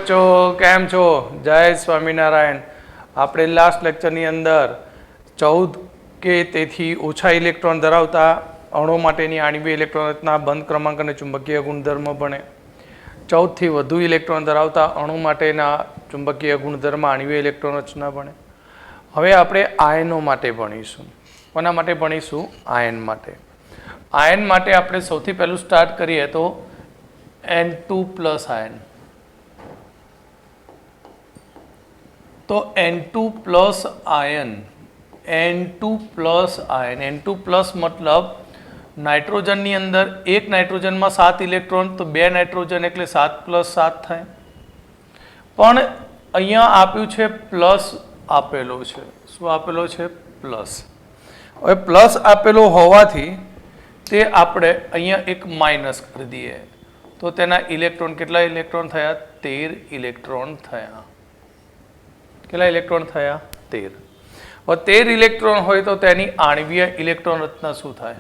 बच्चों केम छो जय स्वामीनारायण। આપણે લાસ્ટ લેક્ચરની અંદર 14 કે તેથી ઓછા ઇલેક્ટ્રોન ધરાવતા અણુ માટેની આણ્વિક ઇલેક્ટ્રોન રચના, બંધ ક્રમાંક અને ચુંબકીય ગુણધર્મ ભણે। 14 થી વધુ ઇલેક્ટ્રોન ધરાવતા અણુ માટેના ચુંબકીય ગુણધર્મ, આણ્વિક ઇલેક્ટ્રોન રચના ભણે। હવે આપણે આયનો માટે ભણીશું। કોના માટે ભણીશું? આયન માટે। આયન માટે આપણે સૌથી પહેલું સ્ટાર્ટ કરીએ તો N2+ આયન। तो N2+ ion, N2+ ion, N2+ मतलब नाइट्रोजन ની અંદર એક નાઇટ્રોજનમાં 7 ઇલેક્ટ્રોન, તો 2 નાઇટ્રોજન એટલે 7+7 થાય। પણ અહીંયા આપ્યું છે પ્લસ આપેલો છે। શું આપેલો છે? પ્લસ। હવે પ્લસ આપેલો હોવાથી તે આપણે અહીંયા એક માઇનસ કરી દઈએ તો તેના ઇલેક્ટ્રોન કેટલા ઇલેક્ટ્રોન થયા? 13 ઇલેક્ટ્રોન થયા। કેટલા ઇલેક્ટ્રોન થયા? 13। હવે 13 ઇલેક્ટ્રોન હોય તો તેની આણ્વીય ઇલેક્ટ્રોન રચના શું થાય?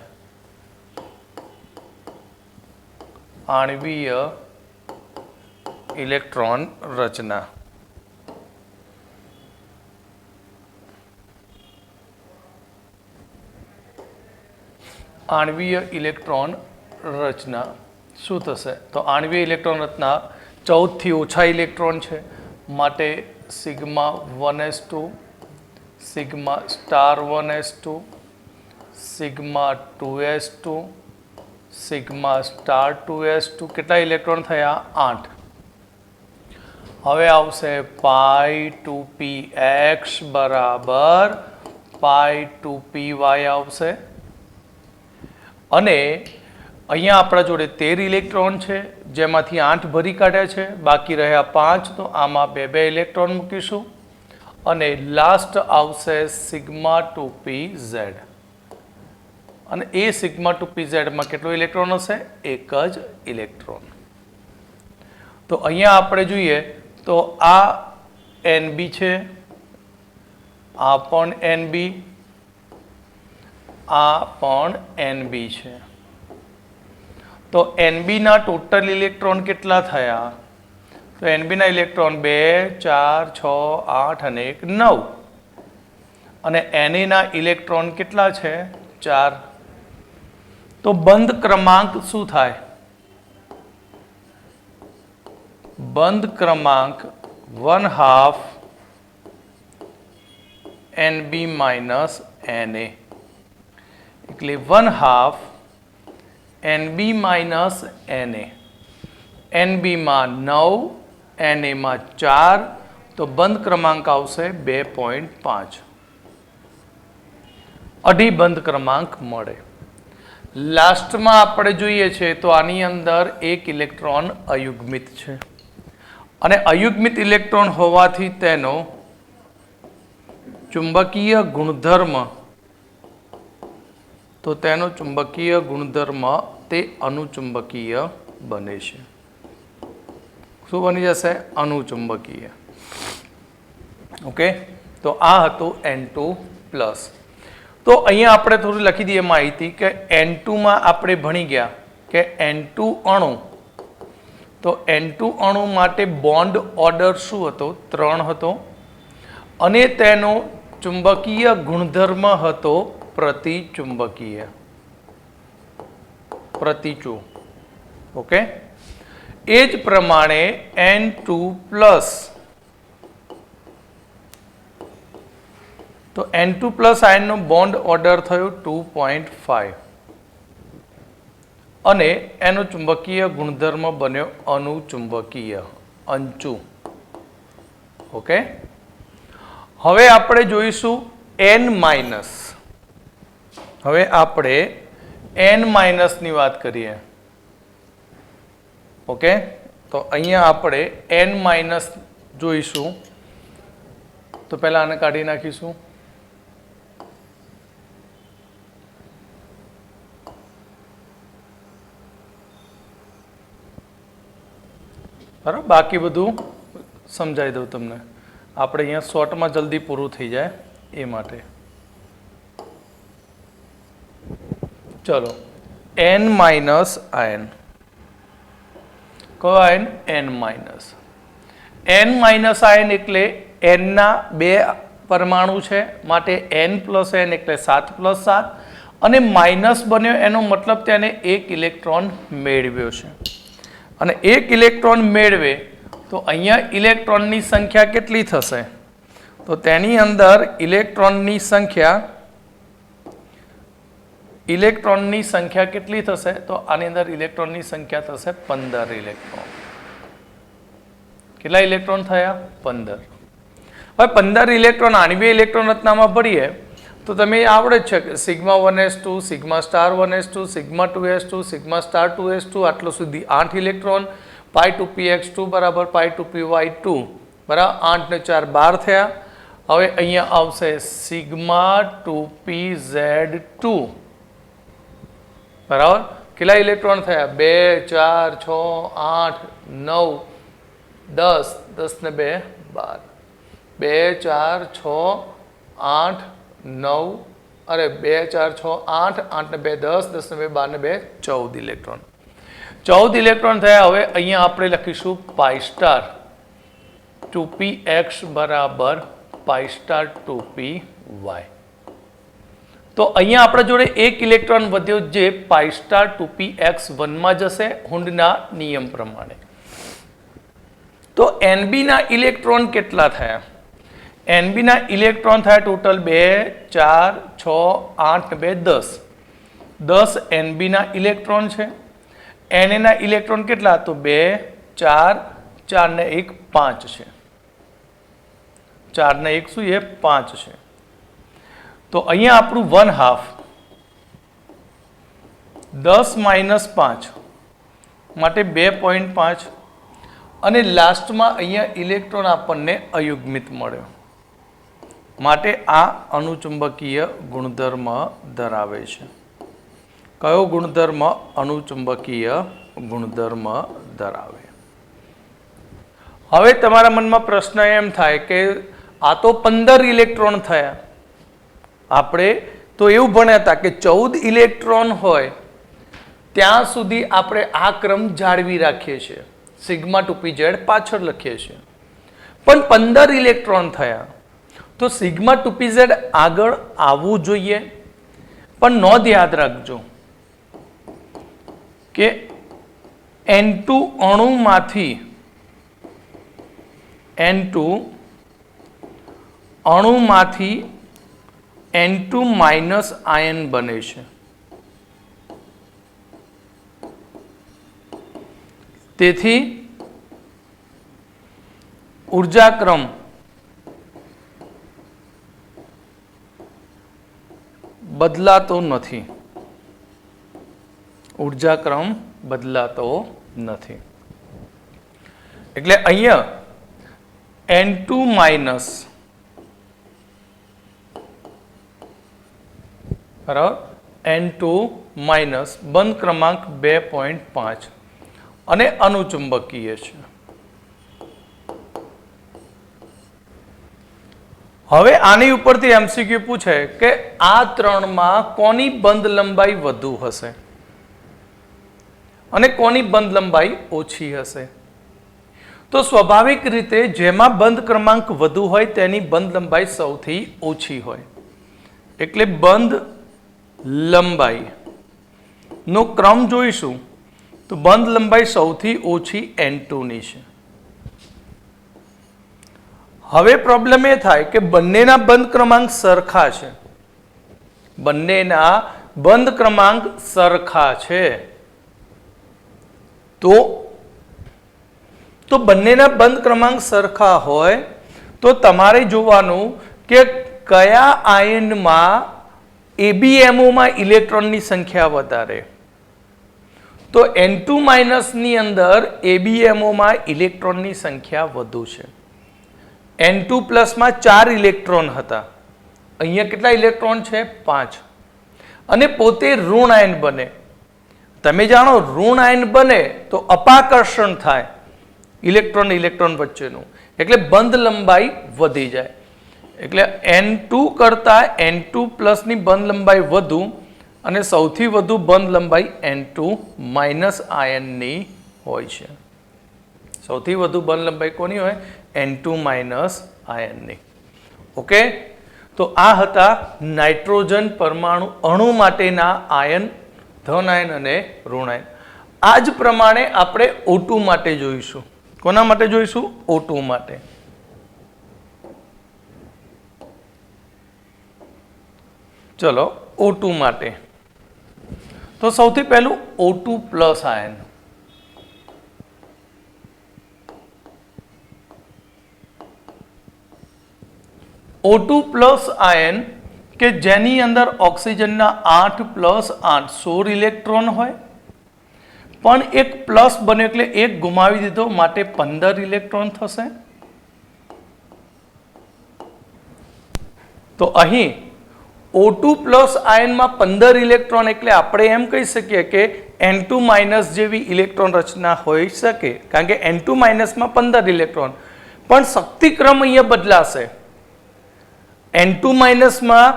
આણ્વીય ઇલેક્ટ્રોન રચના આણ્વીય ઇલેક્ટ્રોન રચના શું થશે? તો આણ્વીય ઇલેક્ટ્રોન રચના 14 થી ઓછા ઇલેક્ટ્રોન છે માટે sigma 1s2, sigma star 1s2, sigma 2s2, sigma star 2s2 કેટલા ઇલેક્ટ્રોન થયા? 8। હવે આવશે π2px બરાબર π2py આવશે અને અહીંયા આપણા જોડે 13 ઇલેક્ટ્રોન છે જેમાંથી 8 ભરી કાઢ્યા છે, બાકી રહ્યા 5, તો આમાં 2 ઇલેક્ટ્રોન મૂકીશું અને લાસ્ટ આવશે સિગ્મા 2pz અને એ સિગ્મા 2pz માં કેટલો ઇલેક્ટ્રોન હશે? એક જ ઇલેક્ટ્રોન। તો અહીંયા આપણે જોઈએ તો આ NB છે, આ પણ NB, આ પણ NB છે। तो NB ના ટોટલ ઇલેક્ટ્રોન કેટલા થયા? તો NB ના ઇલેક્ટ્રોન 2, 4, 6, 8 અને 1 9 અને Na ના ઇલેક્ટ્રોન કેટલા છે? 4। તો બંધ ક્રમાંક શું થાય? બંધ ક્રમાંક 1/2 NB - Na એટલે 1/2 NB - Na। NB માં 9, Na માં 4, તો બંધ ક્રમાંક આવશે 2.5। અઢી બંધ ક્રમાંક મળે। લાસ્ટમાં આપણે જોઈએ છે તો આની અંદર એક ઇલેક્ટ્રોન અયુગ્મિત છે અને અયુગ્મિત ઇલેક્ટ્રોન હોવાથી તેનો ચુંબકીય ગુણધર્મ, તો તેનો ચુંબકીય ગુણધર્મ તે અનુચુંબકીય બને છે। શું બની જશે? અનુચુંબકીય। ઓકે, તો આ હતું N2+। તો અહીંયા આપણે થોડું લખી દઈએ માહિતી કે N2 માં આપણે ભણી ગયા કે N2 અણુ, તો N2 અણુ માટે બોન્ડ ઓર્ડર શું હતો? 3 હતો અને તેનો ચુંબકીય ગુણધર્મ હતો પ્રતિચુંબકીય, પ્રતિચુ। ઓકે, એ જ પ્રમાણે N2+, તો N2+ આયનનો બોન્ડ ઓર્ડર થયો 2.5 અને એનો ચુંબકીય ગુણધર્મ બન્યો અનુચુંબકીય, અંચુ। ઓકે, હવે આપણે જોઈશું N-। હવે આપણે N- ની વાત કરીએ। ઓકે, તો અહીંયા આપણે N- જોઈશું તો પહેલા આને કાઢી નાખીશું। બરાબર, બાકી બધું સમજાવી દઉં તમને, આપણે અહીંયા શોર્ટમાં જલ્દી પૂરું થઈ જાય એ માટે। चलो N- आयन, कयो ion? N-। n minus ion એટલે n ના 2 પરમાણુ છે માટે n પ્લસ n એટલે 7 પ્લસ 7 અને માઇનસ બન્યો એનો મતલબ તેને 1 ઇલેક્ટ્રોન મેળવ્યો છે અને 1 ઇલેક્ટ્રોન મેળવે તો અહીંયા ઇલેક્ટ્રોનની સંખ્યા કેટલી થશે તો તેની અંદર ઇલેક્ટ્રોનની સંખ્યા કેટલી થશે તો આની અંદર ઇલેક્ટ્રોનની સંખ્યા થશે 15 ઇલેક્ટ્રોન કેટલા ઇલેક્ટ્રોન થયા 15 હવે 15 ઇલેક્ટ્રોન આની બે ઇલેક્ટ્રોન રચનામાં ભરીએ તો તમે આવડે જ છે કે sigma 1s2 sigma star 1s2 sigma 2s2 sigma star 2s2 આટલો સુધી 8 ઇલેક્ટ્રોન પાઈ 2px2 બરાબર પાઈ 2py2 બરાબર 8 ને 4 12 થયા હવે અહીંયા આવશે સિગ્મા 2pz2 બરાબર કેટલા ઇલેક્ટ્રોન થયા 2 4 6 8 9 10 10 ને 2 12 2 4 6 8 9 અરે 2 4 6 8 8 ને 2 10 10 ને 2 12 ને 2 14 ઇલેક્ટ્રોન 14 ઇલેક્ટ્રોન થયા હવે અહીંયા આપણે લખીશું પાઈ સ્ટાર 2px બરાબર પાઈ સ્ટાર 2py તો અહીંયા આપણા જોડે એક ઇલેક્ટ્રોન વધ્યો જે પાઈ સ્ટાર 2px 1 માં જશે હુન્ડના નિયમ પ્રમાણે તો NB ના ઇલેક્ટ્રોન કેટલા થયા NB ના ઇલેક્ટ્રોન થયા ટોટલ 2 4 6 8 2 10 10 NB ના ઇલેક્ટ્રોન છે Na ના ઇલેક્ટ્રોન કેટલા તો 2 4 4 ને 1 5 છે 4 ને 1 શું એ 5 છે તો અહીંયા આપણું 1/2 10 માઇનસ 5 માટે 2.5 અને લાસ્ટમાં અહીંયા ઇલેક્ટ્રોન આપણને અયુગ્મિત મળ્યો માટે આ અણુચુંબકીય ગુણધર્મ ધરાવે છે કયો ગુણધર્મ અણુચુંબકીય ગુણધર્મ ધરાવે હવે તમારા મનમાં પ્રશ્ન એમ થાય કે આ તો 15 ઇલેક્ટ્રોન થયા આપણે તો એવું ભણ્યા હતા કે 14 ઇલેક્ટ્રોન હોય ત્યાં સુધી આપણે આ ક્રમ જાળવી રાખીએ છીએ સિગ્મા 2pz પાછળ લખીએ છીએ પણ 15 ઇલેક્ટ્રોન થયા તો સિગ્મા 2pz આગળ આવવું જોઈએ પણ નોંધ યાદ રાખજો કે N2 અણુમાંથી N2 માઇનસ આયન બને છે તેથી ઉર્જાક્રમ બદલાતો નથી ઉર્જાક્રમ બદલાતો નથી એટલે અહીંયા N2 માઇનસ બરાબર N2 માઇનસ બંધ ક્રમાંક 2.5 અને અનુચુંબકીય છે હવે આની ઉપરથી એમસીક્યુ પૂછે કે આ ત્રણમાં કોની બંધ લંબાઈ વધુ હશે અને કોની બંધ લંબાઈ ઓછી હશે તો સ્વાભાવિક રીતે જેમાં બંધ ક્રમાંક વધુ હોય તેની બંધ લંબાઈ સૌથી ઓછી હોય એટલે બંધ લંબાઈ નો ક્રમ જોઈશું તો બંધ લંબાઈ સૌથી ઓછી N2 ની છે હવે પ્રોબ્લેમ એ થાય કે બંનેના બંધ ક્રમાંક સરખા છે બંનેના બંધ ક્રમાંક સરખા છે તો બંનેના બંધ ક્રમાંક સરખા હોય તો તમારે જોવાનું કે કયા આયનમાં ABMO માં ઇલેક્ટ્રોનની સંખ્યા વધારે તો N2 માઇનસ ની અંદર ABMO માં ઇલેક્ટ્રોનની સંખ્યા વધુ છે N2 પ્લસ માં 4 ઇલેક્ટ્રોન હતા અહીંયા કેટલા ઇલેક્ટ્રોન છે 5 અને પોતે ઋણ આયન બને તમે જાણો ઋણ આયન બને તો અપાકર્ષણ થાય ઇલેક્ટ્રોન વચ્ચેનું એટલે બંધ લંબાઈ વધી જાય એટલે N2 કરતા N2 પ્લસ ની બંધ લંબાઈ વધુ અને સૌથી વધુ બંધ લંબાઈ N2 માઇનસ આયનની હોય છે સૌથી વધુ બંધ લંબાઈ કોની હોય N2 માઇનસ આયનની. ઓકે, તો આ હતા નાઇટ્રોજન પરમાણુ અણુ માટેના આયન, ધન આયન અને ઋણ આયન. આ જ પ્રમાણે આપણે O2 માટે જોઈશું. કોના માટે જોઈશું? O2 માટે. ચલો O2 માટે તો સૌથી પહેલું O2 plus ion. O2 plus ion કે જેની અંદર ઓક્સિજનના 8 + 8 16 ઇલેક્ટ્રોન હોય, પણ એક પ્લસ બન્યો એટલે એક ગુમાવી દીધો, માટે 15 ઇલેક્ટ્રોન થશે. તો અહીં O2 પ્લસ આયનમાં 15 ઇલેક્ટ્રોન એટલે આપણે એમ કહી શકીએ કે N2 માઇનસ જેવી ઇલેક્ટ્રોન રચના હોઈ શકે, કારણ કે N2 માઇનસમાં 15 ઇલેક્ટ્રોન, પણ શક્તિક્રમ અહીંયા બદલાશે. N2 માઇનસમાં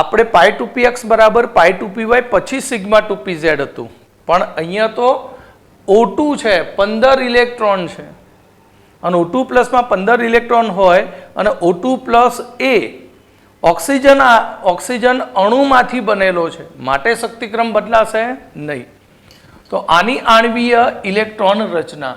આપણે π2px બરાબર π2py પછી σ2pz હતું, પણ અહીંયા તો O2 છે, 15 ઇલેક્ટ્રોન છે, અને O2 પ્લસમાં 15 ઇલેક્ટ્રોન હોય અને O2 પ્લસ એ ઓક્સિજન અણુમાંથી બનેલો છે, માટે શક્તિક્રમ બદલાશે નહીં. તો આની આણ્વીય ઇલેક્ટ્રોન રચના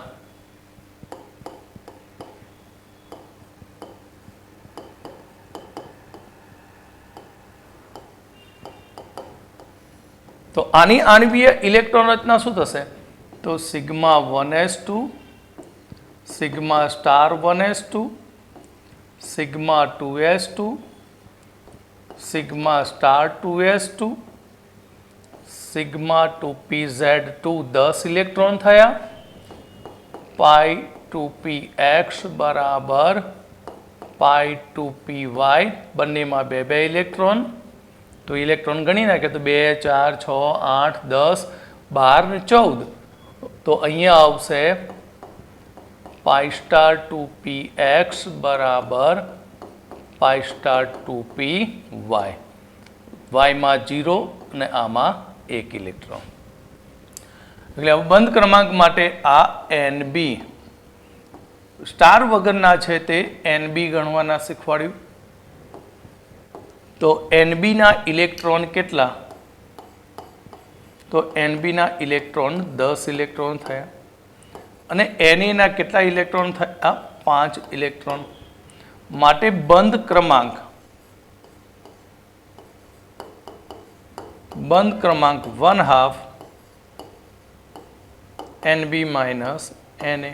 શું થશે? તો σ1s2 σ*1s2 σ2s2 σ*2s2 σ2pz2 10 electron થયા. π2px બરાબર π2py બંનેમાં 2 ઇલેક્ટ્રોન. તો ઇલેક્ટ્રોન ગણી નાખે તો 2 4 6 8 10 12 ને 14. તો અહીંયા આવશે π2px બરાબર π2py. વાયમાં 0 અને આમાં 1 ઇલેક્ટ્રોન. એટલે બંધ ક્રમાંક માટે આ NB સ્ટાર વગરના છે તે NB ગણવાના શીખવાડ્યું. તો NB ના ઇલેક્ટ્રોન કેટલા? તો NB ના ઇલેક્ટ્રોન 10 ઇલેક્ટ્રોન થયા, અને Na ના કેટલા ઇલેક્ટ્રોન થયા? 5 ઇલેક્ટ્રોન. માટે બંધ ક્રમાંક 1/2 NB માઇનસ Na,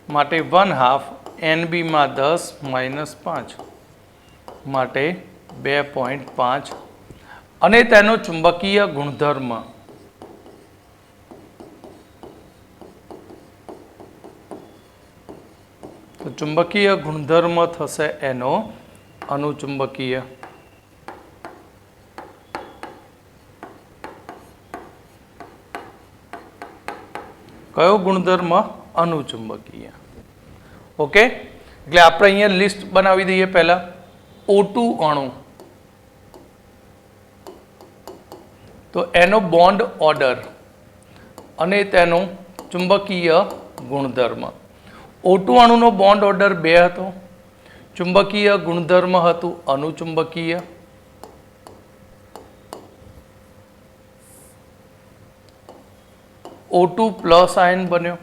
માટે 1/2 NB માં 10 - 5 માટે 2.5. અને તેનો ચુંબકીય ગુણધર્મ તો ચુંબકીય ગુણધર્મ થશે એનો અનુચુંબકીય. કયો ગુણધર્મ? અનુચુંબકીય. ઓકે, એટલે આપણે અહીંયા લિસ્ટ બનાવી દઈએ. પહેલા O2 અણુ, તો એનો બોન્ડ ઓર્ડર અને તેનો ચુંબકીય ગુણધર્મ. O2 અણુનો બોન્ડ ઓર્ડર 2 હતો, ચુંબકીય ગુણધર્મ હતું અનુચુંબકીય. O2 પ્લસ આયન બન્યો,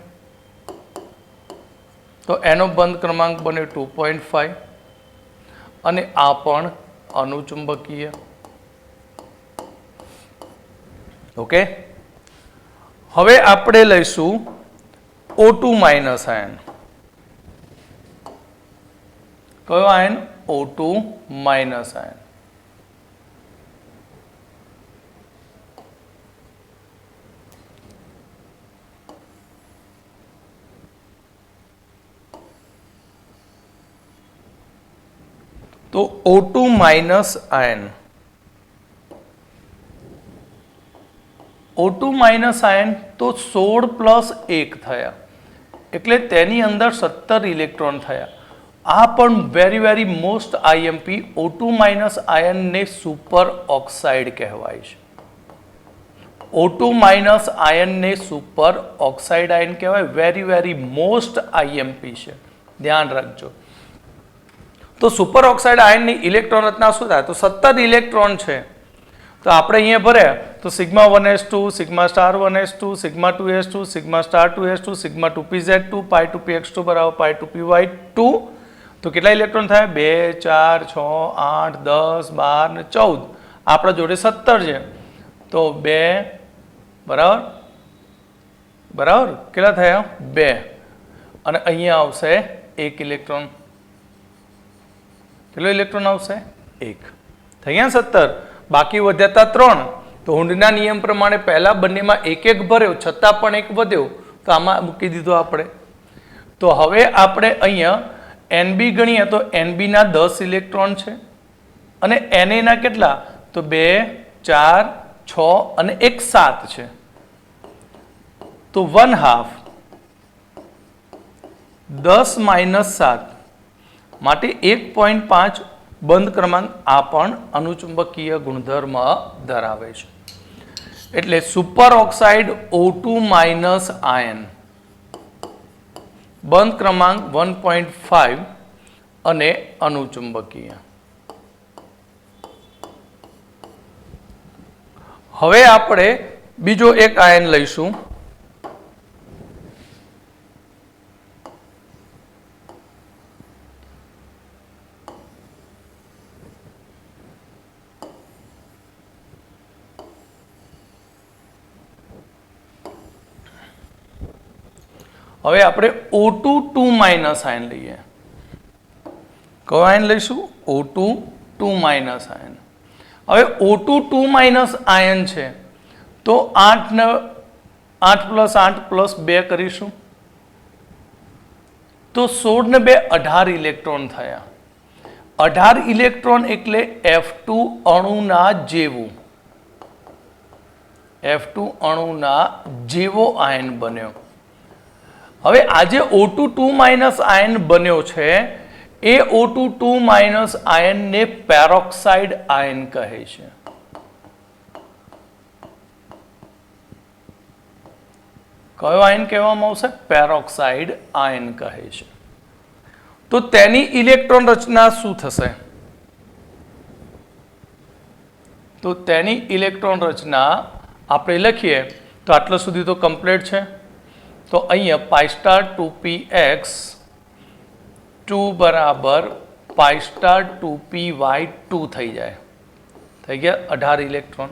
તો એનો બંધ ક્રમાંક બન્યો 2.5, અને આ પણ અનુચુંબકીય. ઓકે, હવે આપણે લઈશું O2 માઇનસ આયન. કયો આયન? O2 minus ion. તો O2 minus ion, O2 minus ion તો 16 + 1 થયા, એટલે તેની અંદર 17 ઇલેક્ટ્રોન થયા. આ પણ very most IMP. O2 minus આયનને સુપર ઓક્સાઇડ કહેવાય છે. O2 માઇનસ આયનને સુપર ઓક્સાઇડ આયન કહેવાય. વેરી મોસ્ટ IMP છે, ધ્યાન રાખજો. તો સુપર ઓક્સાઇડ આયનની ઇલેક્ટ્રોન રચના શું થાય? તો 17 ઇલેક્ટ્રોન છે. તો આપણે અહીંયા ભર્યા તો sigma 1s2, sigma star 1s2, sigma 2s2, sigma star 2s2, sigma 2pz2, પાઈ 2px2 બરાબર પાઈ 2py2. તો કેટલા ઇલેક્ટ્રોન થાય? 2, 4, 6, 8, 10, 12 ને 14. આપણા જોડે 17 છે. તો 2 બરાબર બરાબર કેટલા થયા? 2. અને અહીંયા આવશે 1 ઇલેક્ટ્રોન. કેટલો ઇલેક્ટ્રોન આવશે? 1. થઈ ગયા 17. બાકી વધ્યા 3. તો હુન્ડના નિયમ પ્રમાણે પહેલા બંનેમાં 1-1 ભર્યો, છતાં પણ 1 વધ્યો, તો આમાં મૂકી દીધો આપણે. તો હવે આપણે અહીંયા NB ગણીએ તો NB ના 10 ઇલેક્ટ્રોન છે અને Na ના કેટલા? તો 2, 4, 6 અને 1 7 છે. તો 1/2 10 - 7 માટે 1.5 બંધ ક્રમાંક આ પણ અનુચુંબકીય ગુણધર્મ ધરાવે છે. એટલે સુપર ઓક્સાઇડ O2- આયન બંધ ક્રમાંક 1.5 અને અનુચુંબકીય. હવે આપણે બીજો એક આયન લઈશું. હવે આપણે O2- આયન લઈએ. કયો આયન લઈશું? O2- ion. હવે O2- આયન છે તો 8 + 8 + 2 કરીશું તો 16 ને 2 18 ઇલેક્ટ્રોન થયા. 18 ઇલેક્ટ્રોન એટલે F2 અણુના જેવું. F2 અણુના જેવો આયન બન્યો. હવે આ જે O2- આયન બન્યો છે એ O2- આયનને પેરોક્સાઇડ આયન કહે છે. કયો આયન કહેવામાં આવશે? પેરોક્સાઇડ આયન કહે છે. તો તેની ઇલેક્ટ્રોન રચના શું થશે? તો તેની ઇલેક્ટ્રોન રચના આપણે લખીએ તો આટલા સુધી તો કમ્પ્લીટ છે. તો અહીંયા પાઈ સ્ટાર 2px 2 બરાબર પાઈ સ્ટાર 2py2 થઈ જાય. થઈ ગયા 18 ઇલેક્ટ્રોન.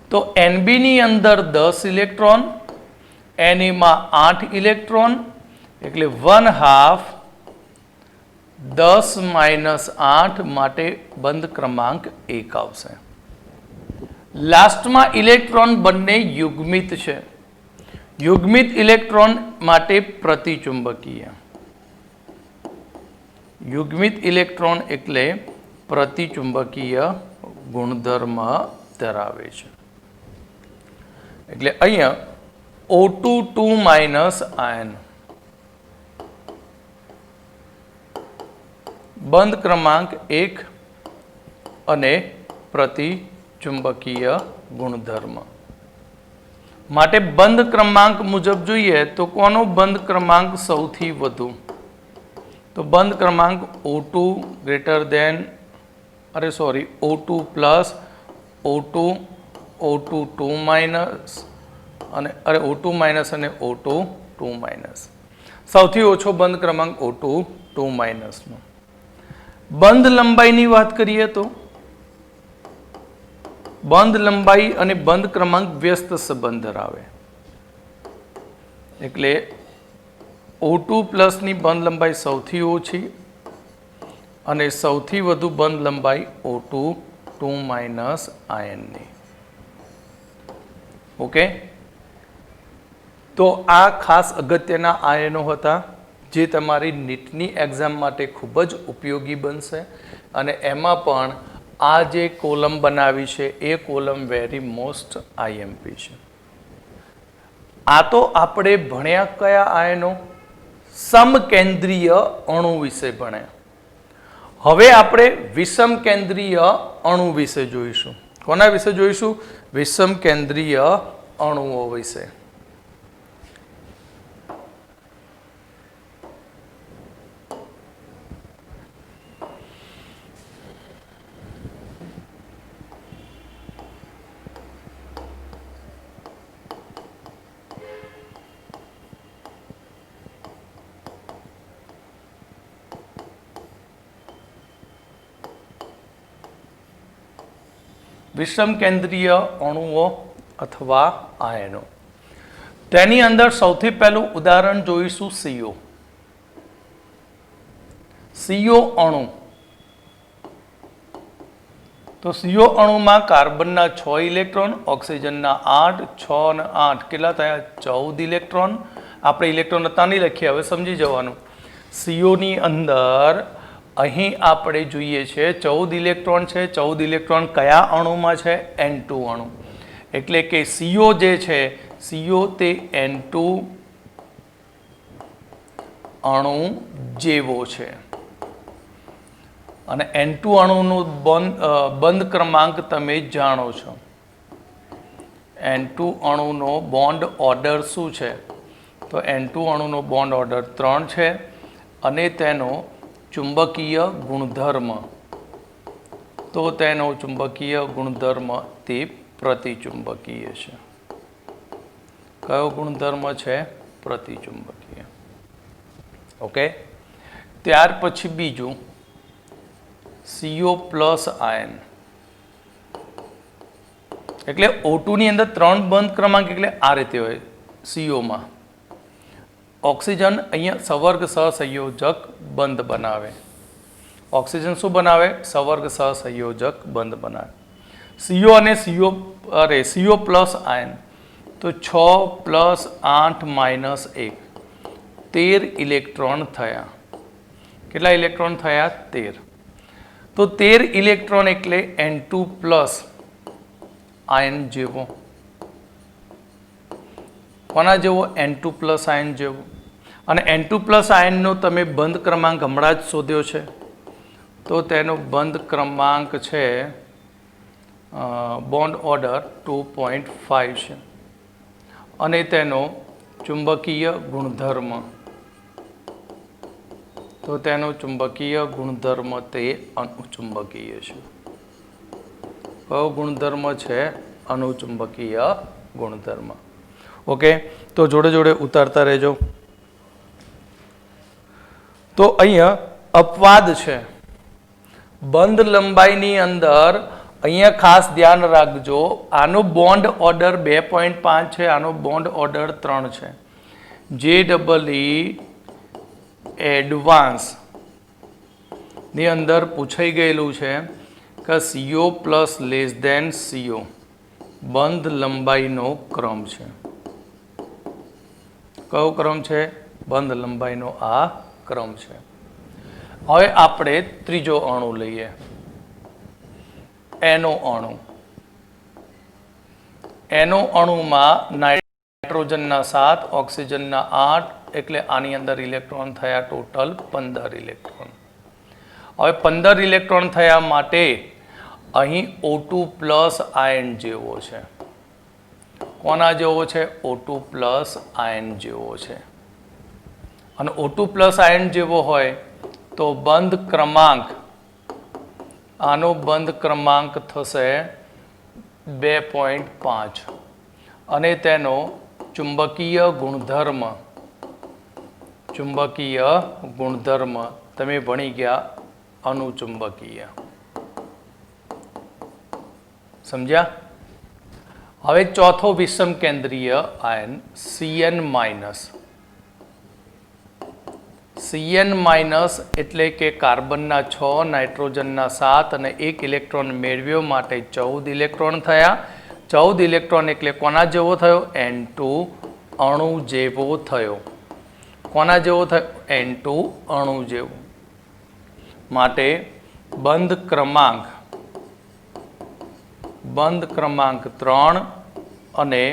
તો NB ની અંદર 10 ઇલેક્ટ્રોન, Na માં 8 ઇલેક્ટ્રોન એટલે 1/2 10 - 8 માટે બંધ ક્રમાંક 1 આવશે. લાસ્ટમાં ઇલેક્ટ્રોન બંને યુગ્મિત છે. યુગ્મિત ઇલેક્ટ્રોન માટે પ્રતિચુંબકીય. યુગ્મિત ઇલેક્ટ્રોન એટલે પ્રતિચુંબકીય ગુણધર્મ ધરાવે છે. એટલે અહીંયા O2- આયન બંધ ક્રમાંક 1 અને પ્રતિચુંબકીય ગુણધર્મ માટે બંધ ક્રમાંક મુજબ જોઈએ તો કોનો બંધ ક્રમાંક સૌથી વધુ? તો બંધ ક્રમાંક O2 + O2, O2- અને O2- અને O2- સૌથી ઓછો બંધ ક્રમાંક O2- નો. બંધ લંબાઈની વાત કરીએ તો બંધ લંબાઈ અને બંધ ક્રમાંક વ્યસ્ત સંબંધ ધરાવે. એટલે O2+ ની બંધ લંબાઈ સૌથી ઓછી અને સૌથી વધુ બંધ લંબાઈ O2- આયનની. ઓકે, તો આ ખાસ અગત્યના આયનો હતા જે તમારી નીટની એક્ઝામ માટે ખૂબ જ ઉપયોગી બનશે. અને એમાં પણ આ જે કોલમ બનાવી છે એ કોલમ વેરી મોસ્ટ IMP છે. આ તો આપણે ભણ્યા કયા આયનો? સમકેન્દ્રીય અણુ વિશે ભણ્યા. હવે આપણે વિષમ કેન્દ્રીય અણુ વિશે જોઈશું. કોના વિશે જોઈશું? વિષમ કેન્દ્રીય અણુઓ વિશે. વિષમ કેન્દ્રીય અણુઓ અથવા આયનો. તેની અંદર સૌથી પહેલું ઉદાહરણ જોઈશું CO. CO અણુ. તો CO અણુમાં કાર્બનના 6 ઇલેક્ટ્રોન, ઓક્સિજનના 8, 6 અને 8 કેટલા થયા? 14 ઇલેક્ટ્રોન. આપણે ઇલેક્ટ્રોન હતા નહીં લખીએ, હવે સમજી જવાનું. CO ની અંદર અહીં આપણે જોઈએ છે 14 ઇલેક્ટ્રોન છે. 14 ઇલેક્ટ્રોન કયા અણુમાં છે? N2 અણુ. એટલે કે CO જે છે, CO તે N2 અણુ જેવો છે. અને N2 અણુનું બંધ ક્રમાંક તમે જાણો છો. N2 અણુનો બોન્ડ ઓર્ડર શું છે? તો N2 અણુનો બોન્ડ ઓર્ડર 3 છે અને તેનો ચુંબકીય ગુણધર્મ, તો તેનો ચુંબકીય ગુણધર્મ તે પ્રતિચુંબકીય છે. કયો ગુણધર્મ છે? પ્રતિચુંબકીય. ઓકે. ત્યાર પછી બીજું CO પ્લસ આયન. એટલે O2 ની અંદર 3 બંધ ક્રમાંક એટલે આ રીતે હોય. CO માં ઓક્સિજન અહીંયા સવર્ગ સહસંયોજક બંધ બનાવે. ઓક્સિજન શું બનાવે? સવર્ગ સહસંયોજક બંધ બનાવે. CO અને CO પ્લસ આયન, તો 6 પ્લસ 8 માઇનસ 1 13 ઇલેક્ટ્રોન થયા. કેટલા ઇલેક્ટ્રોન થયા? 13. તો 13 ઇલેક્ટ્રોન એટલે N2 પ્લસ આયન જેવો. કોના જેવો? N2 પ્લસ આયન જેવો. અને N2 પ્લસ આયનનો તમે બંધ ક્રમાંક હમણાં જ શોધ્યો છે, તો તેનો બંધ ક્રમાંક છે બોન્ડ ઓર્ડર 2.5 છે. અને તેનો ચુંબકીય ગુણધર્મ, તો તેનો ચુંબકીય ગુણધર્મ તે અનુચુંબકીય છે. કયો ગુણધર્મ છે? અનુચુંબકીય ગુણધર્મ. ઓકે. તો જોડે જોડે ઉતારતા રહેજો. તો અહીંયા અપવાદ છે. બંધ લંબાઈની અંદર અહીંયા ખાસ ધ્યાન રાખજો, આનો બોન્ડ ઓર્ડર 2.5 છે, આનો બોન્ડ ઓર્ડર 3 છે. JEE એડવાન્સ ની અંદર પૂછાઈ ગયેલું છે કે CO plus less than CO બંધ લંબાઈનો ક્રમ છે. કયો ક્રમ છે? બંધ લંબાઈનો આ ક્રમ છે. હવે આપણે ત્રીજો અણુ લઈએ, NO અણુ. NO અણુમાં નાઇટ્રોજનના 7, ઓક્સિજનના 8 એટલે આની અંદર ઇલેક્ટ્રોન થયા ટોટલ 15 ઇલેક્ટ્રોન. હવે 15 ઇલેક્ટ્રોન થયા માટે અહીં O2 પ્લસ આયન જેવો છે. કોના જેવો છે? O2 પ્લસ આયન જેવો છે. અને O2 પ્લસ આયન જેવો હોય તો બંધ ક્રમાંક, આનો બંધ ક્રમાંક થશે 2.5 અને તેનો ચુંબકીય ગુણધર્મ તમે ભણી ગયા અનુચુંબકીય. સમજ્યા? હવે ચોથો વિષમ કેન્દ્રીય ion CN minus. CN minus એટલે કે કાર્બનના 6, નાઇટ્રોજનના 7 અને 1 ઇલેક્ટ્રોન મેળવ્યો માટે 14 ઇલેક્ટ્રોન થયા. 14 ઇલેક્ટ્રોન એટલે કોના જેવો થયો? N2 અણુ જેવો થયો. કોના જેવો થયો? N2 અણુ જેવો. માટે બંધ ક્રમાંક 3 અને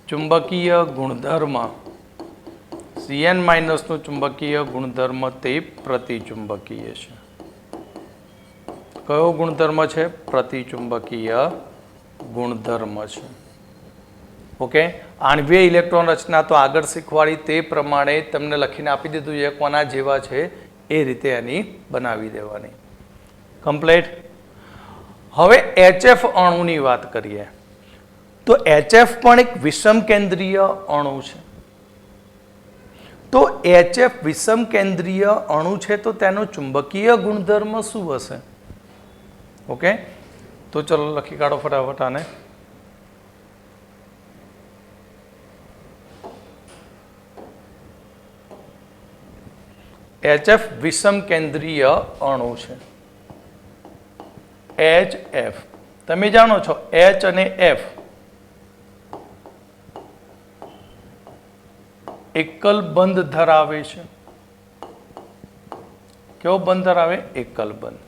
ચુંબકીય ગુણધર્મ CN માઇનસનું ચુંબકીય ગુણધર્મ તે પ્રતિચુંબકીય છે. કયો ગુણધર્મ છે? પ્રતિચુંબકીય ગુણધર્મ છે. ઓકે. આણ્વીય ઇલેક્ટ્રોન રચના તો આગળ શીખવાડી, તે પ્રમાણે તમને લખીને આપી દીધું છે કોના જેવા છે એ રીતે એની બનાવી દેવાની. કમ્પ્લીટ. હવે HF અણુની વાત કરીએ તો HF પણ એક વિષમ કેન્દ્રીય અણુ છે. તો HF વિષમ કેન્દ્રીય અણુ છે તો તેનો ચુંબકીય ગુણધર્મ શું હશે? ઓકે. તો ચલો લખી કાઢો ફટાફટ આને. HF વિષમ કેન્દ્રીય અણુ છે. HF તમે જાણો છો H અને F એકલ બંધ ધરાવે છે. કેવો બંધ ધરાવે? એકલ બંધ.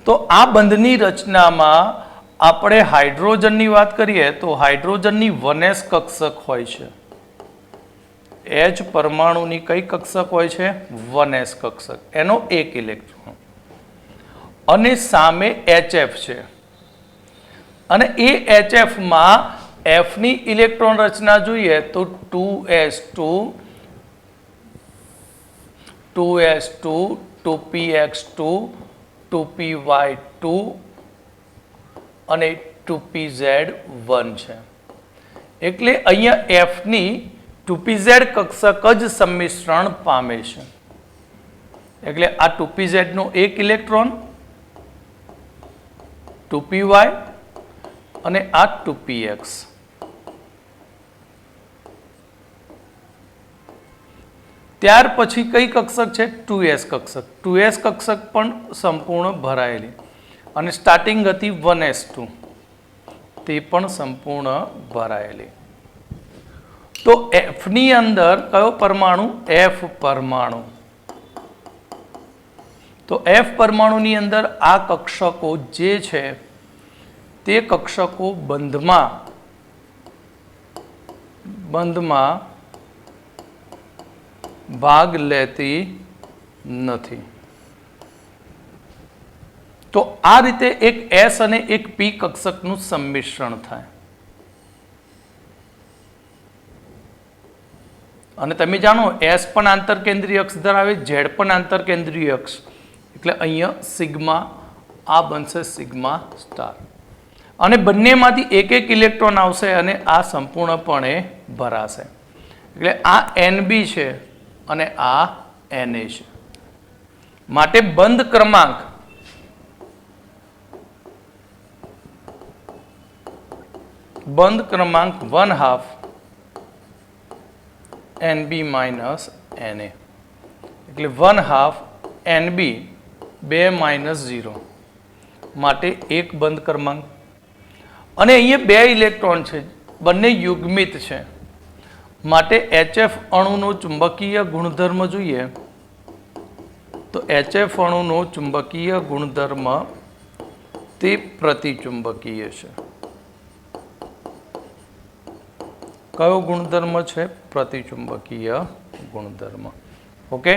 તો આ બંધની રચનામાં આપણે હાઇડ્રોજનની વાત કરીએ તો હાઇડ્રોજનની 1s કક્ષક હોય છે. H પરમાણુની કઈ કક્ષક હોય છે? 1s કક્ષક, એનો એક ઇલેક્ટ્રોન. અને સામે HF છે અને એ HF માં F ની ઇલેક્ટ્રોન રચના જોઈએ તો 2s2 2s2 2px2 2py2 અને 2pz1 છે. એટલે અહીંયા F ની 2pz કક્ષક જ સંમિશ્રણ પામે છે. એટલે આ 2pz નો એક ઇલેક્ટ્રોન, 2py અને આ 2px. ત્યાર પછી કઈ કક્ષક છે? 2s કક્ષક. 2s કક્ષક પણ સંપૂર્ણ ભરાયેલી અને સ્ટાર્ટિંગ હતી 1s2, તે પણ સંપૂર્ણ ભરાયેલી. તો F ની અંદર કયો પરમાણુ? F પરમાણુ. તો F પરમાણુની અંદર આ કક્ષકો જે છે તે કક્ષકો બંધમાં ભાગ લેતી નથી. તો આ રીતે એક S અને એક P કક્ષકનું સંમિશ્રણ થાય. અને તમે જાણો S પણ આંતરકેન્દ્રીય અક્ષ ધરાવે, Z પણ આંતરકેન્દ્રીય અક્ષ. એટલે અહીંયા સિગ્મા આ બનશે સિગ્મા સ્ટાર. અને બંનેમાંથી એક એક ઇલેક્ટ્રોન આવશે અને આ સંપૂર્ણપણે ભરાશે. એટલે આ NB છે અને આ Na છે. માટે બંધ ક્રમાંક ½ NB માઇનસ Na. એટલે ½ NB 2 માઇનસ 0 માટે એક બંધ ક્રમાંક. અને અહીંયા બે ઇલેક્ટ્રોન છે, બંને યુગ્મિત છે. માટે HF અણુનો ચુંબકીય ગુણધર્મ જોઈએ તો HF અણુનો ચુંબકીય ગુણધર્મ તે પ્રતિચુંબકીય છે. કયો ગુણધર્મ છે? પ્રતિચુંબકીય ગુણધર્મ. ઓકે,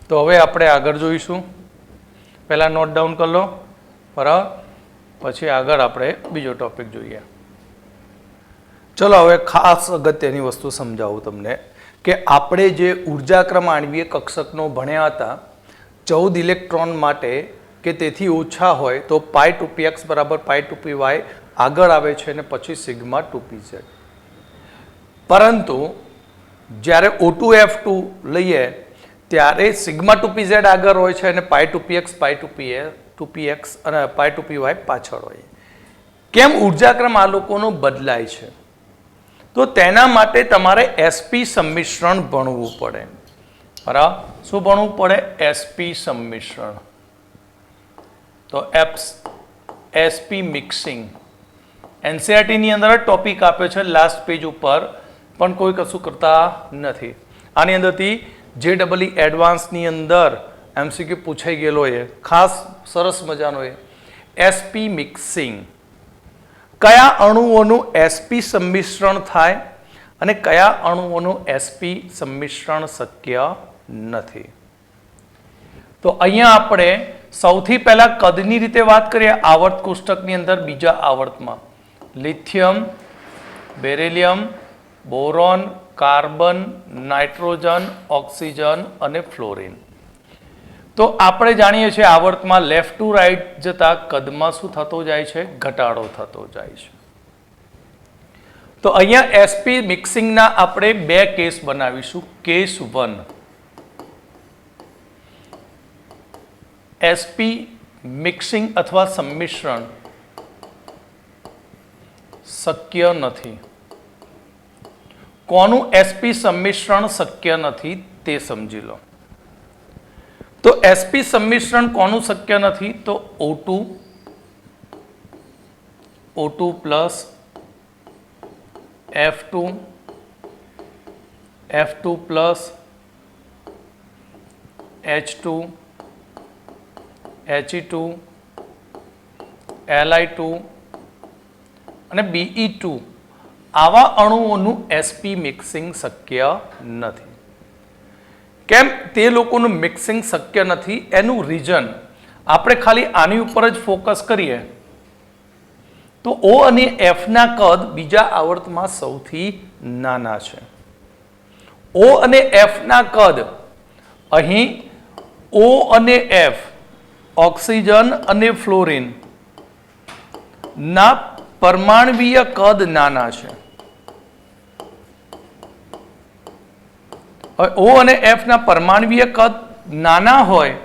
તો હવે આપણે આગળ જોઈશું. પહેલા નોટ ડાઉન કરી લો બરાબર, પછી આગળ આપણે બીજો ટોપિક જોઈએ. ચલો હવે ખાસ અગત્યની વસ્તુ સમજાવું તમને કે આપણે જે ઉર્જાક્રમ આણ્વીય કક્ષકનો ભણ્યા હતા 14 ઇલેક્ટ્રોન માટે કે તેથી ઓછા હોય તો π2px બરાબર π2py આગળ આવે છે અને પછી સિગ્મા 2pz. પરંતુ જ્યારે O2F2 લઈએ ત્યારે સિગ્મા 2pz આગળ હોય છે અને π2px π2px અને π2py પાછળ હોય. કેમ ઉર્જાક્રમ આ લોકોનો બદલાય છે? તો તેના માટે તમારે SP સંમિશ્રણ ભણવું પડે. બરાબર, શું ભણવું પડે? SP સંમિશ્રણ. તો SP મિક્સિંગ NCERT ની અંદર ટોપિક આપ્યો છે લાસ્ટ પેજ ઉપર, પણ કોઈ કશું કરતા નથી. આની અંદરથી JEE એડવાન્સની અંદર MCQ પૂછાઈ ગયેલો એ ખાસ સરસ મજાનો એ SP મિક્સિંગ. કયા અણુઓનું SP સંમિશ્રણ થાય અને કયા અણુઓનું SP સંમિશ્રણ શક્ય નથી. તો અહીંયા આપણે સૌથી પહેલા કદની રીતે વાત કરીએ આવર્ત કોષ્ટકની અંદર બીજા આવર્તમાં lithium, beryllium, boron, carbon, nitrogen, oxygen અને ફ્લોરિન. તો આપણે જાણીએ છીએ આવર્તમાં લેફ્ટ ટુ રાઈટ જતા કદમાં શું થતો જાય છે? ઘટાડો થતો જાય છે. તો અહીંયા SP મિક્સિંગના આપણે બે કેસ બનાવીશું. કેસ 1 SP મિક્સિંગ અથવા સંમિશ્રણ શક્ય નથી. કોનું sp સંમિશ્રણ શક્ય નથી તે સમજી લો. તો sp સંમિશ્રણ કોનું શક્ય નથી? તો O2 plus F2 plus H2 He2 Li2 અને Be2 આવા અણુઓનું sp મિક્સિંગ શક્ય નથી. કેમ તે લોકોનું મિક્સિંગ શક્ય નથી? એનું રીઝન આપણે ખાલી આની ઉપર જ ફોકસ કરીએ તો O અને F ના કદ બીજા આવર્તમાં સૌથી નાના છે. O અને F ના કદ અહીં O અને F ઓક્સિજન અને ફ્લોરિન ના પરમાણવીય કદ નાના છે. O અને F ના પરમાણવીય કદ નાના હોય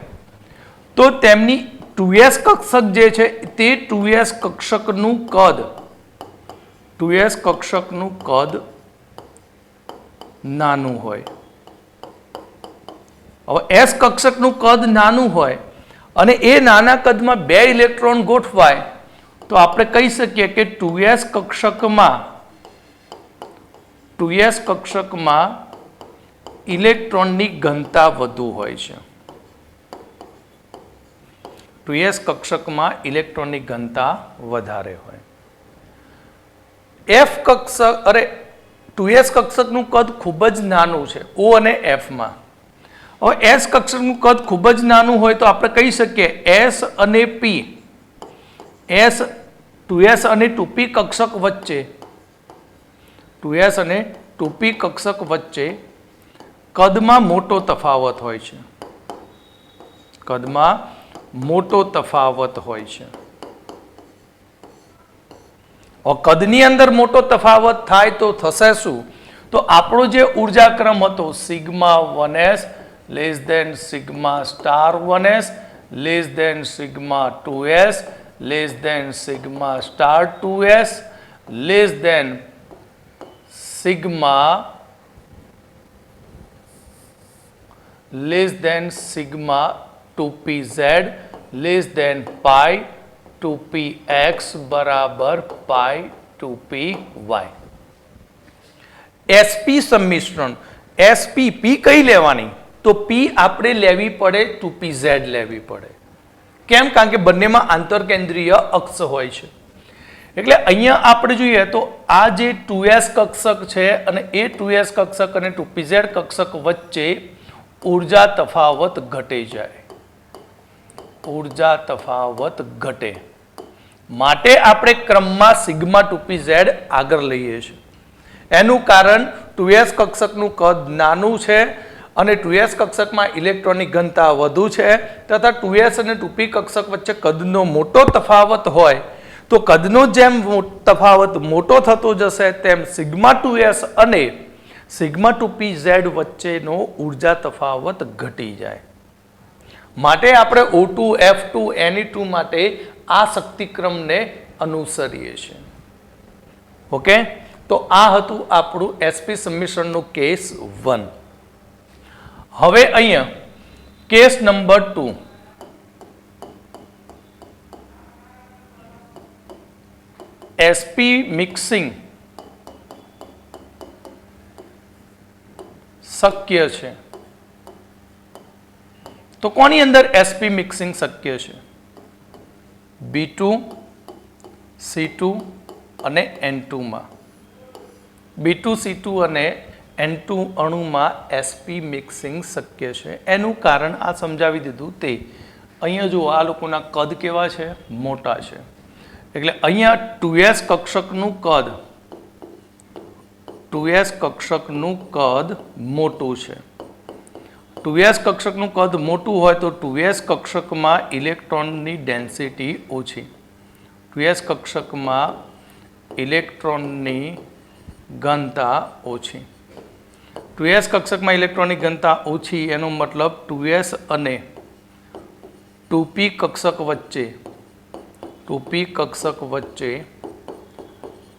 તો તેમની 2s કક્ષક જે છે તે 2s કક્ષકનું કદ નાનું હોય. હવે s કક્ષકનું કદ નાનું હોય અને એ નાના કદમાં 2 ઇલેક્ટ્રોન ગોઠવાય તો આપણે કહી શકીએ કે 2s કક્ષકમાં ઇલેક્ટ્રોનની ઘનતા વધુ હોય છે. 2s કક્ષકમાં ઇલેક્ટ્રોનની ઘનતા વધારે હોય. F કક્ષક 2s કક્ષકનું કદ ખૂબ જ નાનું છે O અને F માં. હવે S કક્ષકનું કદ ખૂબ જ નાનું હોય તો આપણે કહી શકીએ S અને P 2s અને 2p કક્ષક વચ્ચે કદમાં મોટો તફાવત હોય છે. કદની અંદર મોટો તફાવત થાય તો થશે શું? તો આપણો જે ઉર્જાક્રમ હતો sigma 1s less than sigma star 1s less than sigma 2s less than sigma star 2s less than sigma sigma 2pz less than pi 2px બરાબર પાઈ 2py. sp સંમિશ્રણ sp p કઈ લેવાની? તો p આપણે લેવી પડે 2pz લેવી પડે. કેમ? કારણ કે બંનેમાં આંતરકેન્દ્રીય અક્ષ હોય છે. એટલે અહીંયા આપણે જોઈએ તો આ જે 2s કક્ષક છે અને એ 2s કક્ષક અને 2pz કક્ષક વચ્ચે ઊર્જા તફાવત ઘટે. માટે આપણે ક્રમમાં સિગ્મા 2pz આગળ લઈએ છીએ. એનું કારણ 2s કક્ષકનું કદ નાનું છે અને 2s કક્ષકમાં ઇલેક્ટ્રોનની ઘનતા વધુ છે તથા 2s અને 2p કક્ષક વચ્ચે કદનો મોટો તફાવત હોય તો કદનો જેમ તફાવત મોટો થતો જશે તેમ સિગ્મા 2s અને સિગ્મા 2pz વચ્ચેનો ઉર્જા તફાવત ઘટી જાય. માટે આપણે O2 F2 Ne2 માટે આ શક્તિક્રમને અનુસરીએ છીએ. ઓકે, તો આ હતું આપણું sp સંમિશ્રણનું કેસ 1. હવે અહીંયા કેસ નંબર 2. sp મિક્સિંગ શક્ય છે. તો કોની અંદર sp મિક્સિંગ શક્ય છે? B2 C2 અને N2 માં. B2 C2 અને N2 અણુમાં sp મિક્સિંગ શક્ય છે. એનું કારણ આ સમજાવી દીધું તે અહીંયા જો આ લોકોના કદ કેવા છે? મોટા છે. એટલે અહીંયા 2s કક્ષકનું કદ મોટું છે. 2s કક્ષકનું કદ મોટું હોય તો 2s કક્ષકમાં ઇલેક્ટ્રોનની ડેન્સિટી ઓછી. 2s કક્ષકમાં ઇલેક્ટ્રોનની ઘનતા ઓછી. 2s કક્ષકમાં ઇલેક્ટ્રોનની ઘનતા ઓછી એનો મતલબ 2s અને 2p કક્ષક વચ્ચે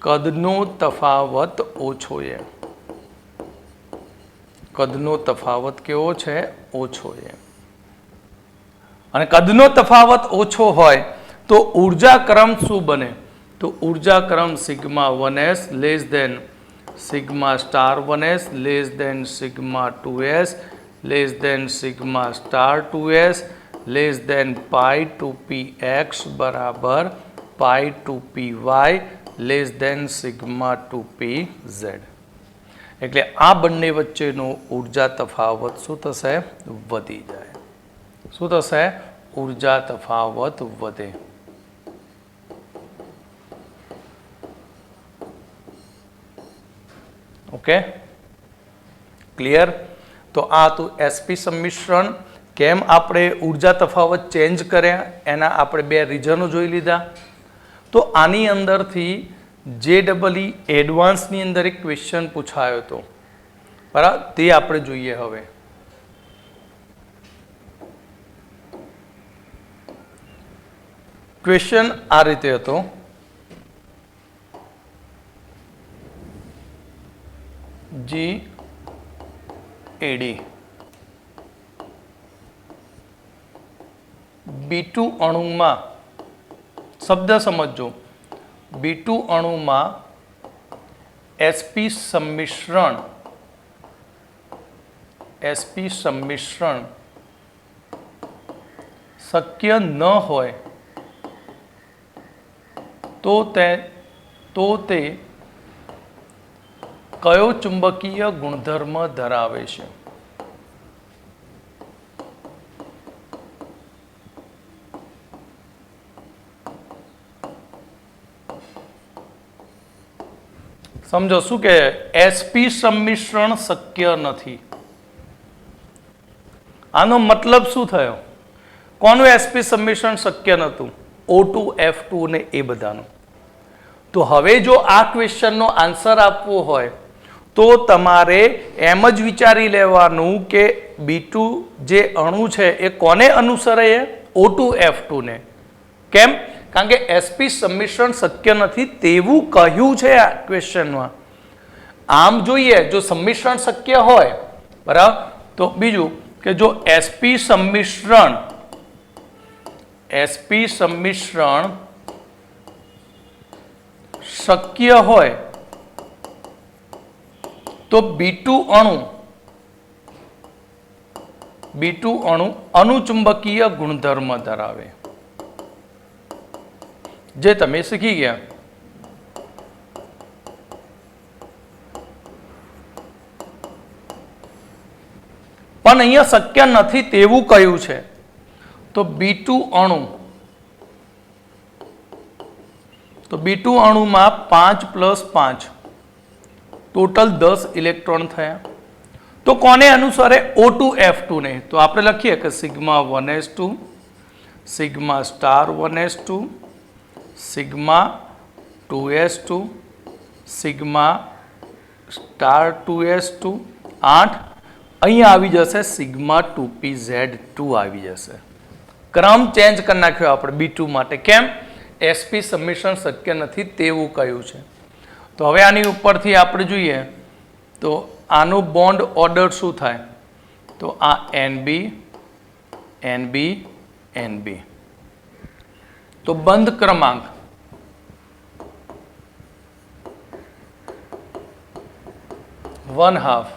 કદનો તફાવત ઓછો છે. કદનો તફાવત કેવો છે? ઓછો છે. અને કદનો તફાવત ઓછો હોય તો ઉર્જા ક્રમ શું બને? તો ઉર્જા ક્રમ sigma 1s less than sigma star 1s less than sigma 2s less than sigma star 2s less than pi 2px બરાબર પાઈ 2py less than sigma 2pz. એટલે આ બંને વચ્ચેનો ઉર્જા તફાવત શું થશે? વધી જાય. શું થશે? ઉર્જા તફાવત વધે. Okay, clear? તો આ હતું એસપી સંમિશ્રણ. કેમ આપણે ઉર્જા તફાવત ચેન્જ કર્યા એના આપણે બે રીઝનો જોઈ લીધા. તો આની અંદરથી JEE એડવાન્સની અંદર એક ક્વેશ્ચન પૂછાયો હતો, બરાબર? તે આપણે જોઈએ હવે. ક્વેશ્ચન આ રીતે હતો. GAD B2 અણુમાં, શબ્દ સમજો, B2 અણુમાં sp સંમિશ્રણ શક્ય ન હોય તો તે કયો ચુંબકીય ગુણધર્મ ધરાવે છે? સમજો શું કે sp સંમિશ્રણ શક્ય નથી. આનો મતલબ શું થયો? કોનું sp સંમિશ્રણ શક્ય નહોતું? O2 F2 ને એ બધાનું. તો હવે જો આ ક્વેશ્ચનનો આન્સર આપવો હોય તો તમારે એમ જ વિચારી લેવાનું કે B2 જે અણુ છે એ કોને અનુસરે? O2 F2 ને. કેમ? કારણ કે sp સંમિશ્રણ શક્ય નથી તેવું કહ્યું છે આ ક્વેશ્ચનમાં. આમ જોઈએ જો સંમિશ્રણ શક્ય હોય, બરાબર, તો બીજું કે જો sp સંમિશ્રણ શક્ય હોય તો B2 અણુ અનુચુંબકીય ગુણધર્મ ધરાવે, જે તમે શીખી ગયા. પણ અહીંયા શક્ય નથી તેવું કહ્યું છે. તો B2 અણુમાં 5 + 5 ટોટલ 10 ઇલેક્ટ્રોન થયા. તો કોને અનુસરે? O2 F2 ને. તો આપણે લખીએ કે sigma 1s2 sigma star 1s2 sigma 2s2 sigma star 2s2 8. અહીંયા આવી જશે સિગ્મા 2pz2 આવી જશે. ક્રમ ચેન્જ કરી નાખ્યો આપણે B2 માટે. કેમ? sp સંમિશ્રણ શક્ય નથી તેવું કહ્યું છે. તો હવે આની ઉપરથી આપણે જોઈએ તો આનો બોન્ડ ઓર્ડર શું થાય? તો આ NB NB NB. તો બંધ ક્રમાંક ½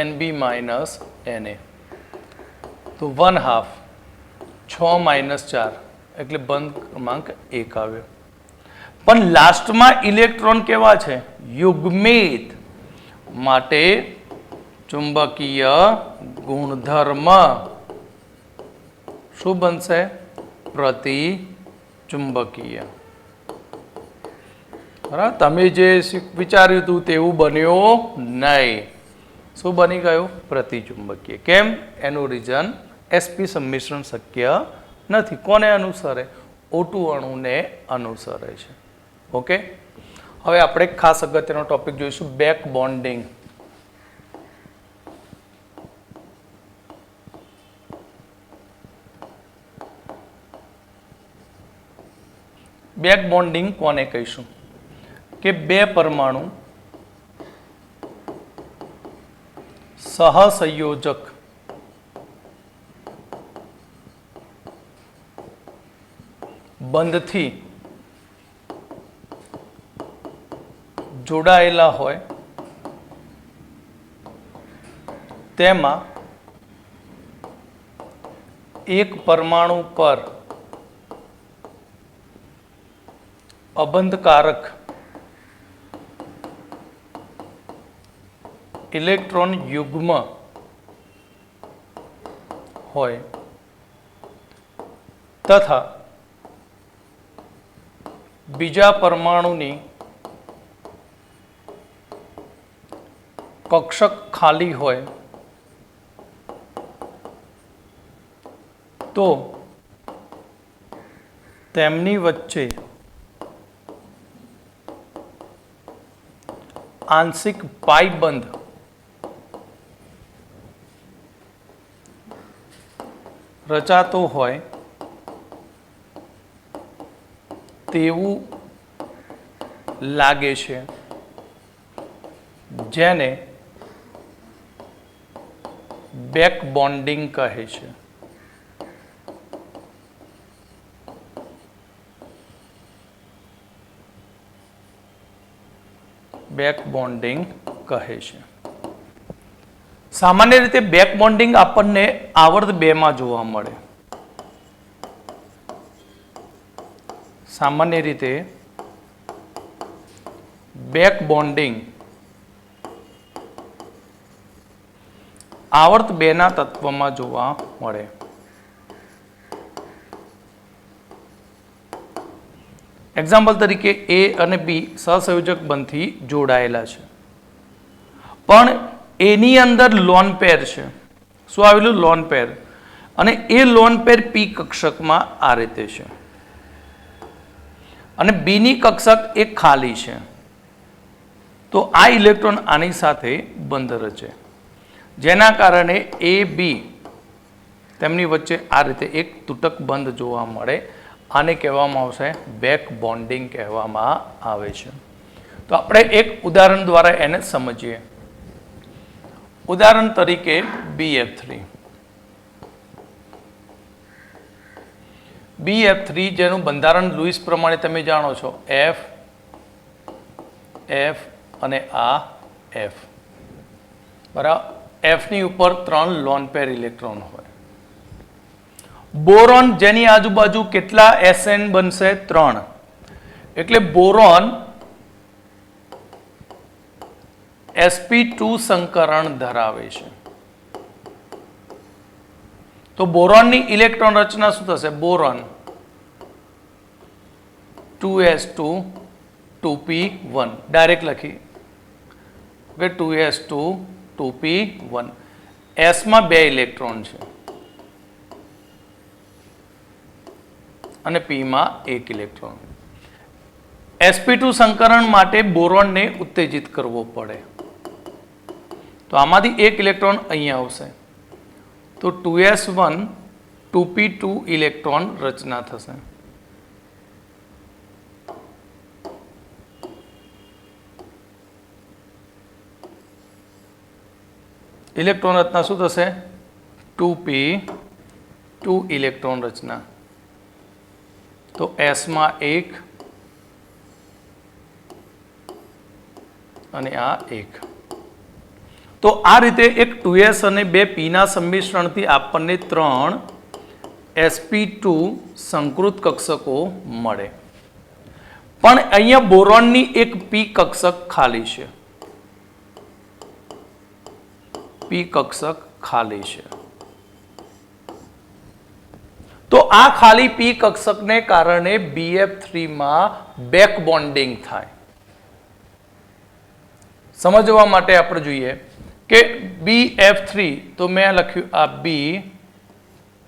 NB - NA. તો 1/2 6 - 4 એટલે બંધ ક્રમાંક 1 આવ્યો. પણ લાસ્ટમાં ઇલેક્ટ્રોન કેવા છે? યુગ્મિત. માટે ચુંબકીય ગુણધર્મ શું બનશે? પ્રતિચુંબકીય. બરાબર, તમે જે વિચાર્યું હતું તેવું બન્યું નહીં. શું બની ગયું? પ્રતિચુંબકીય. કેમ? એનું રીઝન sp સંમિશ્રણ શક્ય નથી. કોને અનુસરે? O2 અણુને અનુસરે છે. ઓકે, હવે આપણે ખાસ અગત્યનો ટોપિક જોઈશું, બેક બોન્ડિંગ. બેક બોન્ડિંગ કોને કહીશું કે બે પરમાણુ સહસંયોજક બંધથી જોડાયેલા હોય તેમાં એક પરમાણુ પર અબંધકારક ઇલેક્ટ્રોન યુગ્મ હોય તથા બીજા પરમાણુની કક્ષક ખાલી હોય તો તેમની વચ્ચે આંશિક પાઇબંધ રચાતો હોય તેવું લાગે છે, જેને બેક બોન્ડિંગ કહે છે. બેક બોન્ડિંગ કહે છે. સામાન્ય રીતે બેક બોન્ડિંગ આપણને આવર્ત 2 માં જોવા મળે. સામાન્ય રીતે બેક બોન્ડિંગ આવર્ત 2 ના તત્વમાં જોવા મળે. એક્ઝામ્પલ તરીકે એ અને બી સહસંયોજક બંધથી જોડાયેલા છે, પણ એની અંદર લોન પેર છે. શું આવેલું? Lone pair. અને એ લોન પેર પી કક્ષકમાં આ રીતે છે અને બીની કક્ષક એ ખાલી છે. તો આ ઇલેક્ટ્રોન આની સાથે બંધ રચે, જેના કારણે એ બી તેમની વચ્ચે આ રીતે એક તૂટક બંધ જોવા મળે. આને કહેવામાં આવશે બેક બોન્ડિંગ કહેવામાં આવે છે. તો આપણે એક ઉદાહરણ દ્વારા એને સમજીએ. ઉદાહરણ તરીકે BF3. BF3 જેનું બંધારણ લુઈસ પ્રમાણે તમે જાણો છો, F F અને આ F બરાબર. F ની ઉપર 3 લોન પેર ઇલેક્ટ્રોન હોય. બોરોન જેની આજુબાજુ કેટલા SN બનશે? 3. એટલે બોરોન sp2 સંકરણ ધરાવે છે. તો બોરોનની ઇલેક્ટ્રોન રચના શું થશે? બોરોન 2s2 2p1 ડાયરેક્ટ લખી કે 2s2 2p1. S માં 2 ઇલેક્ટ્રોન છે અને P માં 1 ઇલેક્ટ્રોન. sp2 સંકરણ માટે બોરોનને ઉત્તેજિત કરવો પડે. તો આમાંથી 1 ઇલેક્ટ્રોન અહીંયા આવશે. તો 2s1 2p2 ઇલેક્ટ્રોન રચના થશે. ઇલેક્ટ્રોન રચના શું થશે? 2p2 ઇલેક્ટ્રોન રચના. તો S માં 1 અને આ 1. તો આ રીતે એક 2s અને 2 p ના સંમિશ્રણથી આપણને 3 sp2 સંકૃત કક્ષકો મળે. પણ અહીંયા બોરોનની એક p કક્ષક ખાલી છે. p કક્ષક ખાલી છે. તો આ ખાલી p કક્ષકને કારણે BF3 માં બેક બોન્ડિંગ થાય. સમજવા માટે આપણે જોઈએ કે BF3 તો મેં લખ્યું આ B,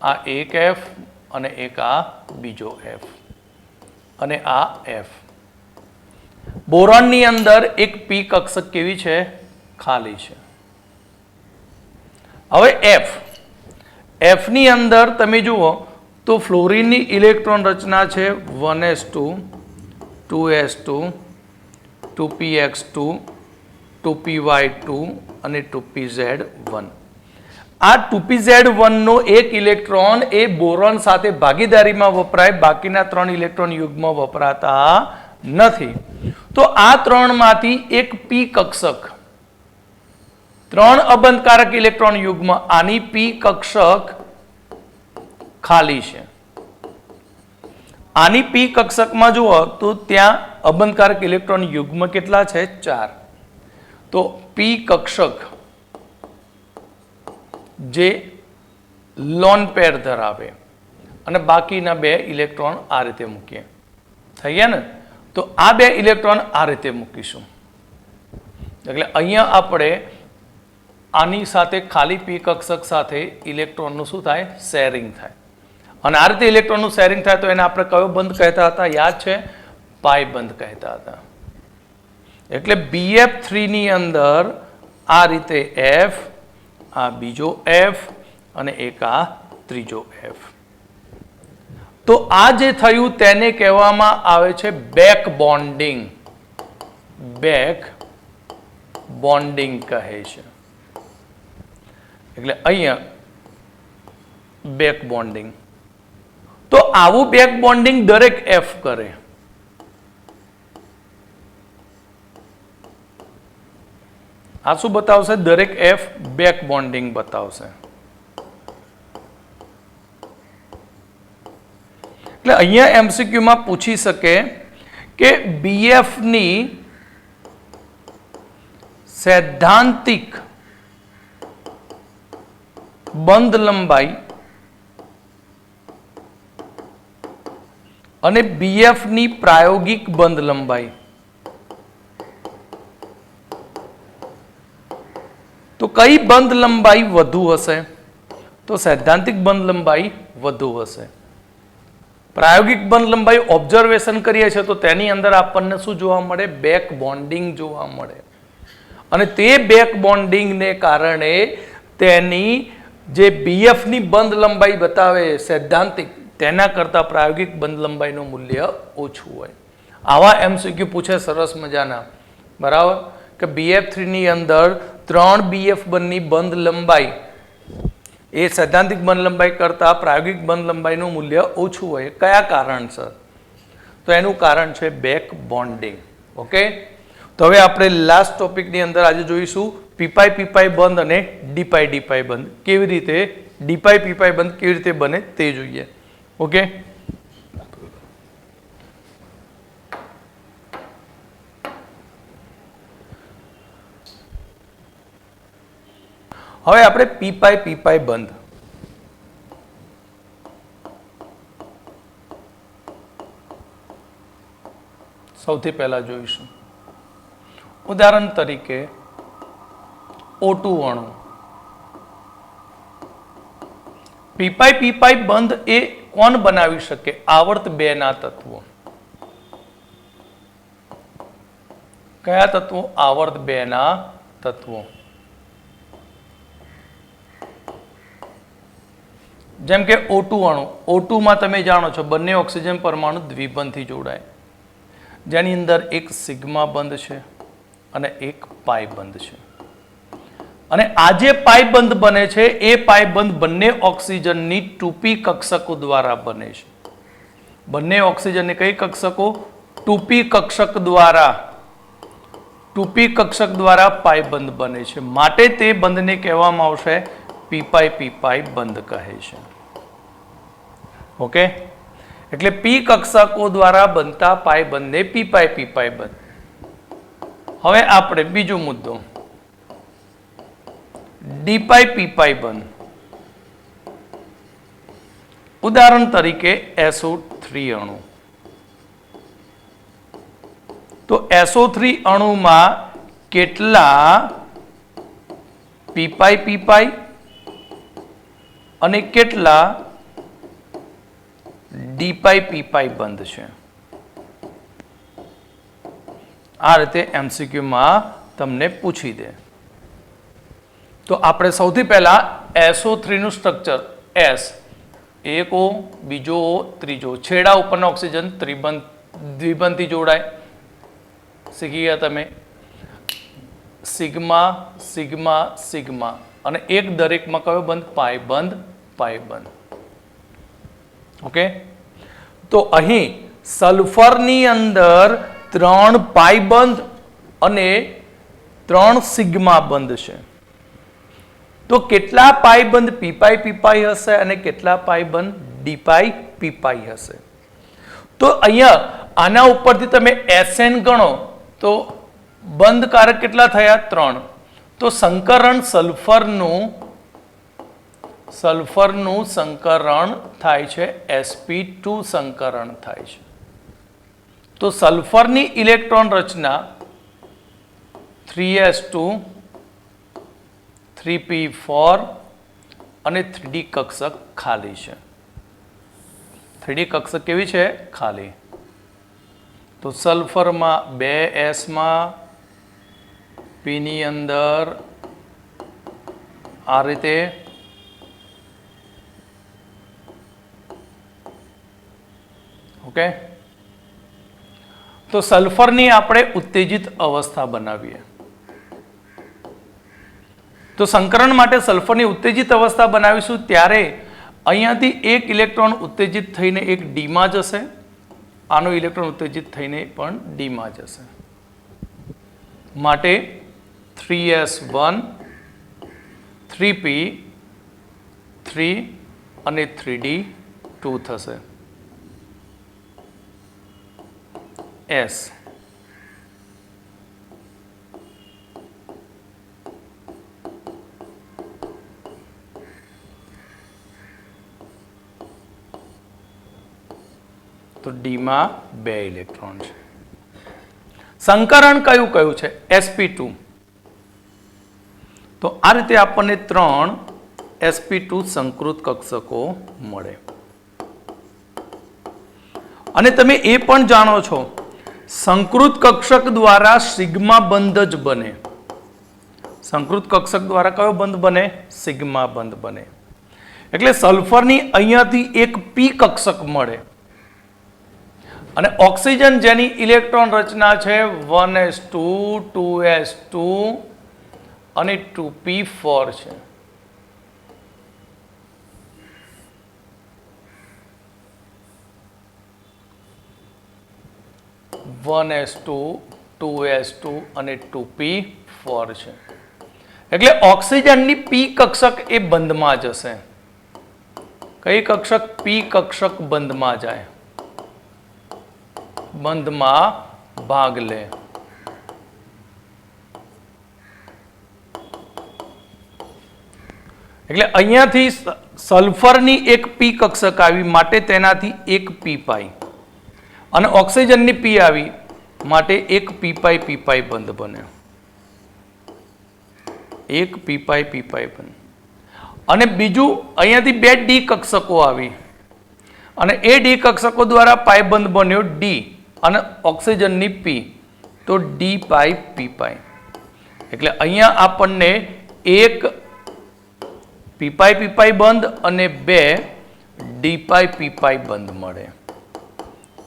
આ એક F અને એક આ બીજો F અને આ F. બોરોનની અંદર એક p કક્ષક કેવી છે? ખાલી છે. હવે F ની અંદર તમે જુઓ તો ફ્લોરિનની ઇલેક્ટ્રોન રચના છે 1s2 2s2 2px2 2py2 અને 2pz1. આ 2pz1 નો એક ઇલેક્ટ્રોન એ બોરોન સાથે ભાગીદારીમાં વપરાય, બાકીના 3 ઇલેક્ટ્રોન યુગ્મ વપરાતા નથી. તો આ 3 માંથી એક p કક્ષક, 3 અબંધકારક ઇલેક્ટ્રોન યુગ્મ, આની p કક્ષક ખાલી છે. આની p કક્ષકમાં જુઓ તો ત્યાં અબંધકારક ઇલેક્ટ્રોન યુગ્મ કેટલા છે? 4. તો p કક્ષક જે લોન પેર ધરાવે અને બાકીના 2 ઇલેક્ટ્રોન આ રીતે મૂકીએ, થઈ ગયા ને? તો આ 2 ઇલેક્ટ્રોન આ રીતે મૂકીશું. એટલે અહીંયા આપણે આની સાથે ખાલી p કક્ષક સાથે ઇલેક્ટ્રોનનું શું થાય? શેરિંગ થાય. અને આ રીતે ઇલેક્ટ્રોનનું શેરિંગ થાય તો એને આપણે કયો બંધ કહેતા હતા? યાદ છે? પાઈ બંધ કહેતા હતા. એટલે BF3 ની અંદર આ રીતે F, આ બીજો F અને એક આ ત્રીજો F. તો આ જે થયું તેને કહેવામાં આવે છે બેક બોન્ડિંગ. બેક બોન્ડિંગ કહે છે. એટલે અહીંયા બેક બોન્ડિંગ. તો આવું બેક બોન્ડિંગ દરેક F કરે. આ શું બતાવશે? દરેક F બેક બોન્ડિંગ બતાવશે. એટલે અહીંયા MCQ માં પૂછી શકે કે BF ની સૈદ્ધાંતિક બંધ લંબાઈ અને BF ની પ્રાયોગિક બંધ લંબાઈ, તો કઈ બંધ લંબાઈ વધુ હશે? તો સૈદ્ધાંતિક બંધ લંબાઈ વધુ હશે. પ્રાયોગિક બંધ લંબાઈ ઓબ્ઝર્વેશન કરીએ છીએ તો તેની અંદર આપણને શું જોવા મળે? બેક બોન્ડિંગ જોવા મળે. અને તે બેક બોન્ડિંગને કારણે તેની જે BF ની બંધ લંબાઈ બતાવે સૈદ્ધાંતિક, તેના કરતા પ્રાયોગિક બંધ લંબાઈનું મૂલ્ય ઓછું હોય. આવા MCQ પૂછે સરસ મજાના, બરાબર? કે BF3 ની અંદર 3 BF બંધની બંધ લંબાઈ એ સૈદ્ધાંતિક બંધ લંબાઈ કરતા પ્રાયોગિક બંધ લંબાઈનું મૂલ્ય ઓછું હોય. કયા કારણસર? તો એનું કારણ છે બેક બોન્ડિંગ. ઓકે, તો હવે આપણે લાસ્ટ ટોપિકની અંદર આજે જોઈશું પીપાઈ પીપાઈ બંધ અને ડીપાઈ ડીપાઈ બંધ. કેવી રીતે ડીપાઈ પીપાઈ બંધ કેવી રીતે બને તે જોઈએ. ઓકે, હવે આપણે પીપાઈ પીપાઈ બંધ સૌથી પહેલા જોઈશું. ઉદાહરણ તરીકે O2 અણુ. પીપાઈ પીપાઈ બંધ એ કોણ બનાવી શકે? આવર્ત 2 ના તત્વો. કયા તત્વો? આવર્ત 2 ના તત્વો. જેમ કે O2 અણુ. O2 માં તમે જાણો છો બંને ઓક્સિજન પરમાણુ દ્વિબંધથી જોડાય, જેની અંદર એક સિગ્મા બંધ છે અને એક પાઈ બંધ છે. અને આ જે પાઈ બંધ બને છે એ પાઈ બંધ બંને ઓક્સિજનની 2p કક્ષકો દ્વારા બને છે. બંને ઓક્સિજનની કઈ કક્ષકો? 2p કક્ષક દ્વારા, 2p કક્ષક દ્વારા પાઈ બંધ બને છે. માટે તે બંધને કહેવામાં આવશે પીપાઈ પીપાઈ બંધ કહે છે. ઓકે, એટલે p કક્ષકો દ્વારા બનતા પાઈ બંધને પીપાઈ પીપાઈ બંધ. હવે આપણે બીજો મુદ્દો ડીપાઈ પીપાઈ બંધ. ઉદાહરણ તરીકે SO3 અણુ. તો SO3 અણુમાં કેટલા પીપાઈ પીપાઈ અને કેટલા ડીપાઈ પીપાઈ બંધ છે? આ રીતે MCQ માં તમને પૂછી દે. તો આપણે સૌથી પહેલા SO3 નું સ્ટ્રક્ચર S, એક O, બીજો O, ત્રીજો, છેડા ઉપરનો ઓક્સિજન ત્રિબંધ દ્વિબંધથી જોડાય, શીખી ગયા તમે. સિગ્મા સિગ્મા સિગ્મા અને એક દરેકમાં કયો બંધ? પાઈ બંધ, પાઈ બંધ. ઓકે, તો અહીં સલ્ફરની અંદર 3 પાઈ બંધ અને 3 સિગ્મા બંધ છે. તો કેટલા પાઈ બંધ પી પાઈ હશે અને કેટલા પાઈ બંધ ડી પાઈ હશે? તો અહીંયા આના ઉપરથી તમે SN ગણો તો બંધ કારક કેટલા થયા? 3. તો સંકરણ સલ્ફરનું સંકરણ થાય છે, sp2 સંકરણ થાય છે. તો સલ્ફરની ઇલેક્ટ્રોન રચના 3s2 3p4 અને 3d કક્ષક ખાલી છે. 3d કક્ષક કેવી છે? ખાલી. તો સલ્ફરમાં 2s માં p ની અંદર આ રીતે ઓકે. તો સલ્ફરની આપણે ઉત્તેજિત અવસ્થા બનાવીએ. તો સંકરણ માટે સલ્ફરની ઉત્તેજિત અવસ્થા બનાવીશું ત્યારે અહીંયાથી એક ઇલેક્ટ્રોન ઉત્તેજિત થઈને એક ડીમાં જશે, આનો ઇલેક્ટ્રોન ઉત્તેજિત થઈને પણ ડીમાં જશે. માટે 3s1 3p3 અને 3d2 થશે. S તો ડી માં 2 ઇલેક્ટ્રોન છે. સંકરણ કયું કયું છે? sp2. તો આ રીતે આપણને 3 sp2 સંકૃત કક્ષકો મળે. અને તમે એ પણ જાણો છો સંકૃત કક્ષક દ્વારા સિગ્મા બંધ જ બને. સંકૃત કક્ષક દ્વારા કયો બંધ બને? સિગ્મા બંધ બને. એટલે સલ્ફરની અહીંયાથી એક પી કક્ષક મળે અને ઓક્સિજન જેની ઇલેક્ટ્રોન રચના છે 1s2 2s2 અને 2p4 છે. વન s2 2s2 અને 2p4 છે. એટલે ઓક્સિજનની પી કક્ષક એ બંધમાં જશે. કઈ કક્ષક? પી કક્ષક બંધમાં જાય, બંધમાં ભાગ લે. એટલે અહીંયાથી સલ્ફરની એક પી કક્ષક આવી માટે તેનાથી એક પી પાઈ અને ઓક્સિજનની પી આવી માટે એક પી પાઈ બંધ બને. એક પી પાઈ બંધ. અને બીજું અહીંયાથી 2 ડી કક્ષકો આવી અને એ ડી કક્ષકો દ્વારા પાઈ બંધ બન્યો ડી અને ઓક્સિજનની પી, તો ડી પાઈ પી પાઈ. એટલે અહીંયા આપણને એક પી પાઈ બંધ અને 2 ડી પી પાઈ બંધ મળે.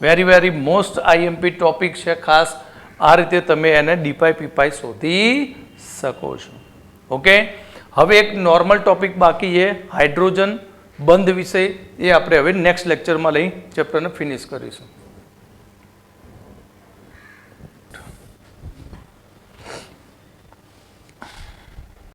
વેરી મોસ્ટ આઈએમપી ટોપિક છે. ખાસ આ રીતે તમે એને ડી પી પાઈ શોધી શકો છો. ઓકે, હવે એક નોર્મલ ટોપિક બાકી છે હાઇડ્રોજન બંધ વિશે. એ આપણે હવે નેક્સ્ટ લેક્ચરમાં લઈ ચેપ્ટરને ફિનિશ કરીશું.